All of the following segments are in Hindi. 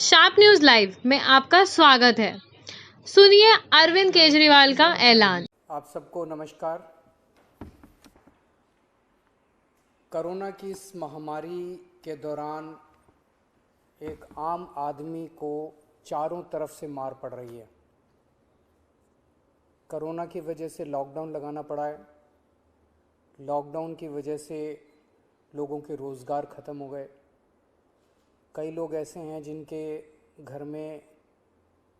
शार्प न्यूज लाइव में आपका स्वागत है। सुनिए अरविंद केजरीवाल का ऐलान। आप सबको नमस्कार। कोरोना की इस महामारी के दौरान एक आम आदमी को चारों तरफ से मार पड़ रही है। कोरोना की वजह से लॉकडाउन लगाना पड़ा है। लॉकडाउन की वजह से लोगों के रोज़गार ख़त्म हो गए। कई लोग ऐसे हैं जिनके घर में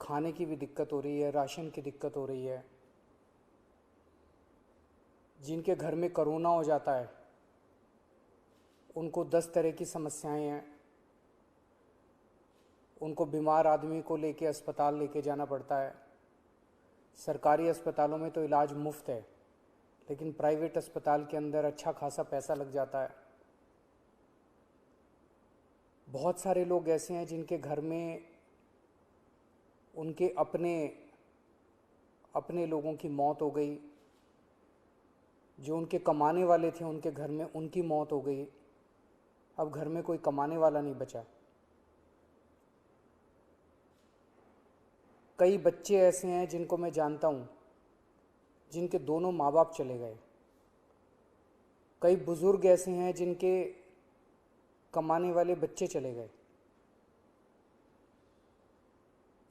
खाने की भी दिक्कत हो रही है, राशन की दिक्कत हो रही है। जिनके घर में कोरोना हो जाता है उनको 10 तरह की समस्याएं हैं। उनको बीमार आदमी को लेके अस्पताल लेके जाना पड़ता है। सरकारी अस्पतालों में तो इलाज मुफ्त है, लेकिन प्राइवेट अस्पताल के अंदर अच्छा खासा पैसा लग जाता है। बहुत सारे लोग ऐसे हैं जिनके घर में उनके अपने लोगों की मौत हो गई। जो उनके कमाने वाले थे उनके घर में उनकी मौत हो गई। अब घर में कोई कमाने वाला नहीं बचा। कई बच्चे ऐसे हैं जिनको मैं जानता हूँ जिनके दोनों माँ बाप चले गए। कई बुजुर्ग ऐसे हैं जिनके कमाने वाले बच्चे चले गए।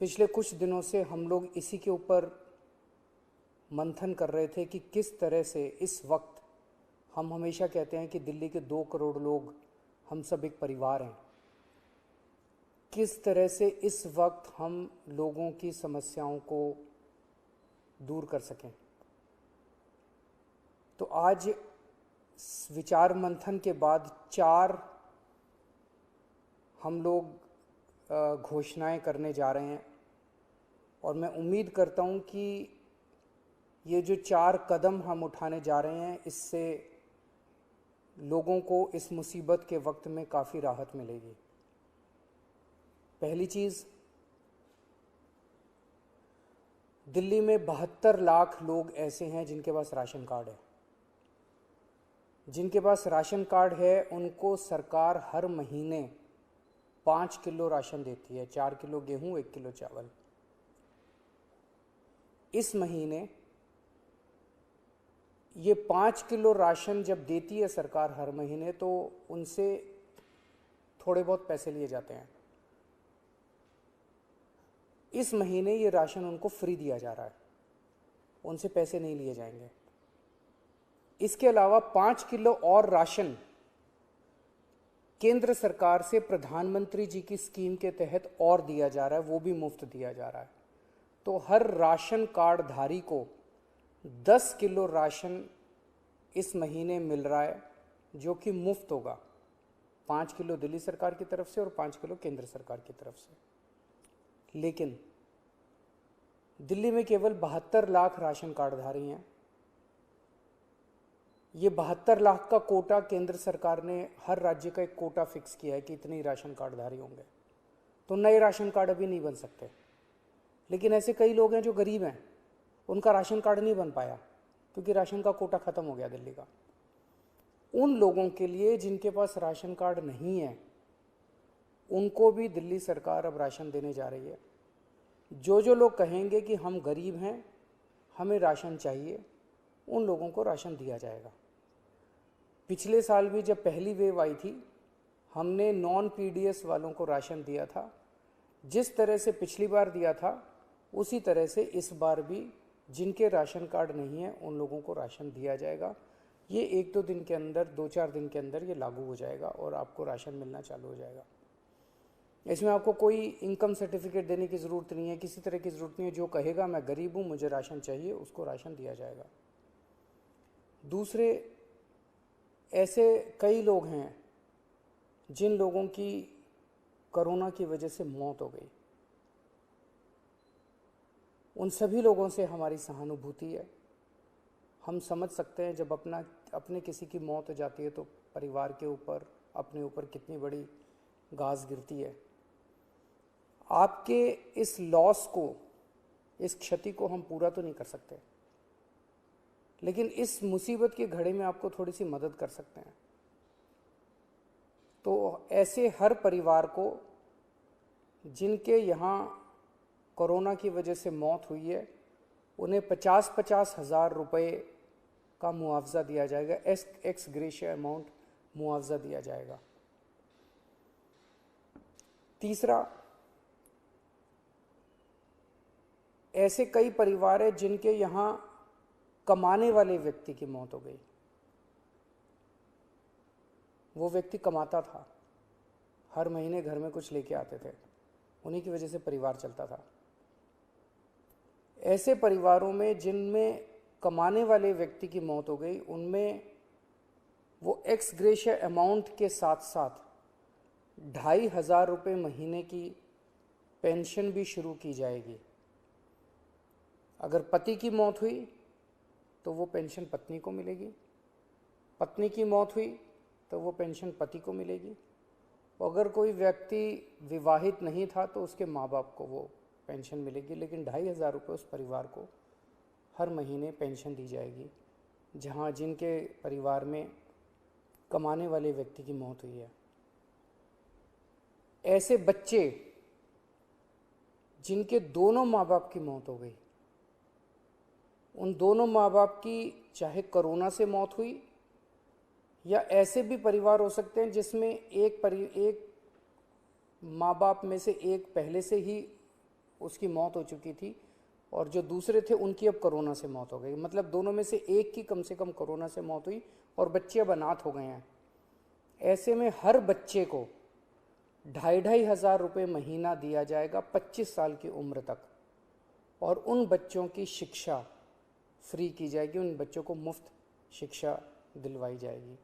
पिछले कुछ दिनों से हम लोग इसी के ऊपर मंथन कर रहे थे कि किस तरह से इस वक्त, हम हमेशा कहते हैं कि दिल्ली के 2 करोड़ लोग हम सब एक परिवार हैं, किस तरह से इस वक्त हम लोगों की समस्याओं को दूर कर सकें। तो आज विचार मंथन के बाद 4 हम लोग घोषणाएं करने जा रहे हैं और मैं उम्मीद करता हूं कि ये जो 4 कदम हम उठाने जा रहे हैं इससे लोगों को इस मुसीबत के वक्त में काफ़ी राहत मिलेगी। पहली चीज़, दिल्ली में 72 लाख लोग ऐसे हैं जिनके पास राशन कार्ड है। जिनके पास राशन कार्ड है उनको सरकार हर महीने 5 किलो राशन देती है, 4 किलो गेहूं, 1 किलो चावल। इस महीने ये 5 किलो राशन जब देती है सरकार हर महीने, तो उनसे थोड़े बहुत पैसे लिए जाते हैं। इस महीने ये राशन उनको फ्री दिया जा रहा है, उनसे पैसे नहीं लिए जाएंगे। इसके अलावा 5 किलो और राशन केंद्र सरकार से प्रधानमंत्री जी की स्कीम के तहत और दिया जा रहा है, वो भी मुफ्त दिया जा रहा है। तो हर राशन कार्ड धारी को 10 किलो राशन इस महीने मिल रहा है, जो कि मुफ्त होगा। 5 किलो दिल्ली सरकार की तरफ से और 5 किलो केंद्र सरकार की तरफ से। लेकिन दिल्ली में केवल 72 लाख राशन कार्डधारी हैं। ये 72 लाख का कोटा केंद्र सरकार ने, हर राज्य का एक कोटा फिक्स किया है कि इतने ही राशन कार्डधारी होंगे। तो नए राशन कार्ड अभी नहीं बन सकते। लेकिन ऐसे कई लोग हैं जो गरीब हैं, उनका राशन कार्ड नहीं बन पाया क्योंकि राशन का कोटा ख़त्म हो गया दिल्ली का। उन लोगों के लिए जिनके पास राशन कार्ड नहीं है, उनको भी दिल्ली सरकार अब राशन देने जा रही है। जो लोग कहेंगे कि हम गरीब हैं, हमें राशन चाहिए, उन लोगों को राशन दिया जाएगा। पिछले साल भी जब पहली वेव आई थी, हमने नॉन पीडीएस वालों को राशन दिया था। जिस तरह से पिछली बार दिया था उसी तरह से इस बार भी जिनके राशन कार्ड नहीं है उन लोगों को राशन दिया जाएगा। ये 1-2 दिन के अंदर, 2-4 दिन के अंदर ये लागू हो जाएगा और आपको राशन मिलना चालू हो जाएगा। इसमें आपको कोई इनकम सर्टिफिकेट देने की ज़रूरत नहीं है, किसी तरह की ज़रूरत नहीं है। जो कहेगा मैं गरीब हूँ, मुझे राशन चाहिए, उसको राशन दिया जाएगा। दूसरे, ऐसे कई लोग हैं जिन लोगों की कोरोना की वजह से मौत हो गई। उन सभी लोगों से हमारी सहानुभूति है। हम समझ सकते हैं जब अपने किसी की मौत हो जाती है तो परिवार के ऊपर, अपने ऊपर कितनी बड़ी गाज गिरती है। आपके इस लॉस को, इस क्षति को हम पूरा तो नहीं कर सकते, लेकिन इस मुसीबत की घड़ी में आपको थोड़ी सी मदद कर सकते हैं। तो ऐसे हर परिवार को जिनके यहाँ कोरोना की वजह से मौत हुई है उन्हें 50-50 हज़ार रुपये का मुआवजा दिया जाएगा, एक्स ग्रेशिया अमाउंट मुआवजा दिया जाएगा। तीसरा, ऐसे कई परिवार हैं जिनके यहाँ कमाने वाले व्यक्ति की मौत हो गई। वो व्यक्ति कमाता था, हर महीने घर में कुछ लेके आते थे, उन्हीं की वजह से परिवार चलता था। ऐसे परिवारों में जिनमें कमाने वाले व्यक्ति की मौत हो गई, उनमें वो एक्स ग्रेशिया अमाउंट के साथ साथ 2,500 रुपये महीने की पेंशन भी शुरू की जाएगी। अगर पति की मौत हुई तो वो पेंशन पत्नी को मिलेगी, पत्नी की मौत हुई तो वो पेंशन पति को मिलेगी, अगर कोई व्यक्ति विवाहित नहीं था तो उसके माँ बाप को वो पेंशन मिलेगी। लेकिन 2,500 रुपये उस परिवार को हर महीने पेंशन दी जाएगी जहाँ जिनके परिवार में कमाने वाले व्यक्ति की मौत हुई है। ऐसे बच्चे जिनके दोनों माँ बाप की मौत हो गई, उन दोनों माँ बाप की चाहे कोरोना से मौत हुई या ऐसे भी परिवार हो सकते हैं जिसमें एक माँ बाप में से एक पहले से ही उसकी मौत हो चुकी थी और जो दूसरे थे उनकी अब कोरोना से मौत हो गई। मतलब दोनों में से एक की कम से कम कोरोना से मौत हुई और बच्चे अब अनाथ हो गए हैं। ऐसे में हर बच्चे को 2,500 रुपये महीना दिया जाएगा 25 साल की उम्र तक, और उन बच्चों की शिक्षा फ्री की जाएगी, उन बच्चों को मुफ्त शिक्षा दिलवाई जाएगी।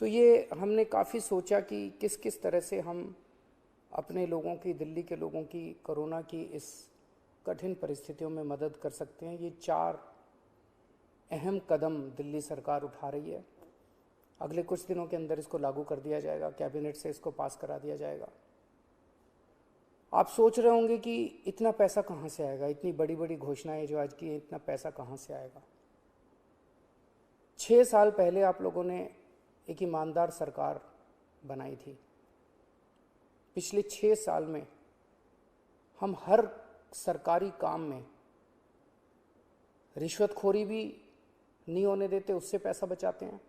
तो ये हमने काफ़ी सोचा कि किस किस तरह से हम अपने लोगों की, दिल्ली के लोगों की कोरोना की इस कठिन परिस्थितियों में मदद कर सकते हैं। ये 4 अहम कदम दिल्ली सरकार उठा रही है। अगले कुछ दिनों के अंदर इसको लागू कर दिया जाएगा, कैबिनेट से इसको पास करा दिया जाएगा। आप सोच रहे होंगे कि इतना पैसा कहाँ से आएगा, इतनी बड़ी बड़ी घोषणाएं जो आज की हैं, इतना पैसा कहाँ से आएगा। 6 साल पहले आप लोगों ने एक ईमानदार सरकार बनाई थी। पिछले 6 साल में हम हर सरकारी काम में रिश्वतखोरी भी नहीं होने देते, उससे पैसा बचाते हैं,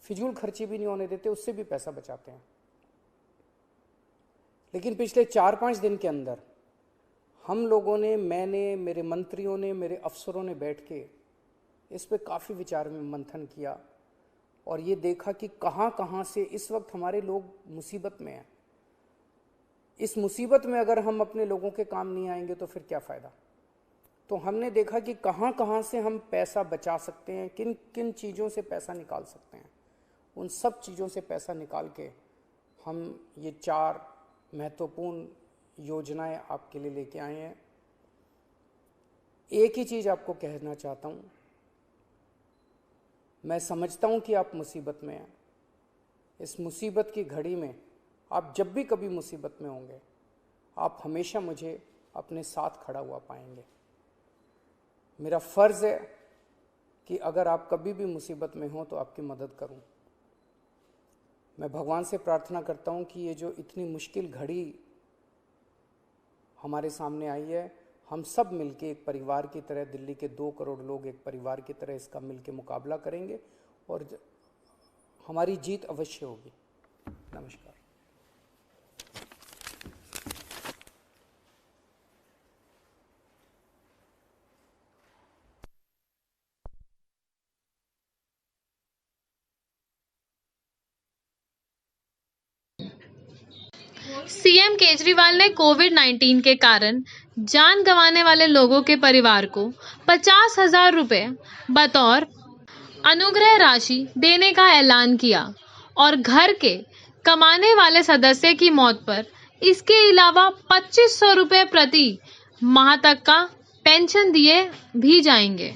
फिजूल खर्ची भी नहीं होने देते, उससे भी पैसा बचाते हैं। लेकिन पिछले 4-5 दिन के अंदर हम लोगों ने, मैंने, मेरे मंत्रियों ने, मेरे अफसरों ने बैठ के इस पे काफ़ी विचार में मंथन किया और ये देखा कि कहाँ कहाँ से इस वक्त हमारे लोग मुसीबत में हैं। इस मुसीबत में अगर हम अपने लोगों के काम नहीं आएंगे तो फिर क्या फ़ायदा। तो हमने देखा कि कहाँ कहाँ से हम पैसा बचा सकते हैं, किन किन चीज़ों से पैसा निकाल सकते हैं। उन सब चीज़ों से पैसा निकाल के हम ये 4 महत्वपूर्ण योजनाएं आपके लिए लेके आए हैं। एक ही चीज़ आपको कहना चाहता हूँ, मैं समझता हूँ कि आप मुसीबत में हैं। इस मुसीबत की घड़ी में आप जब भी कभी मुसीबत में होंगे, आप हमेशा मुझे अपने साथ खड़ा हुआ पाएंगे। मेरा फ़र्ज़ है कि अगर आप कभी भी मुसीबत में हो तो आपकी मदद करूं। मैं भगवान से प्रार्थना करता हूं कि ये जो इतनी मुश्किल घड़ी हमारे सामने आई है, हम सब मिलके एक परिवार की तरह, दिल्ली के 2 करोड़ लोग एक परिवार की तरह इसका मिलके मुकाबला करेंगे और हमारी जीत अवश्य होगी। नमस्कार। सीएम केजरीवाल ने कोविड-19 के कारण जान गंवाने वाले लोगों के परिवार को 50,000 रुपए बतौर अनुग्रह राशि देने का ऐलान किया और घर के कमाने वाले सदस्य की मौत पर इसके अलावा 2,500 रुपए प्रति माह तक का पेंशन दिए भी जाएंगे।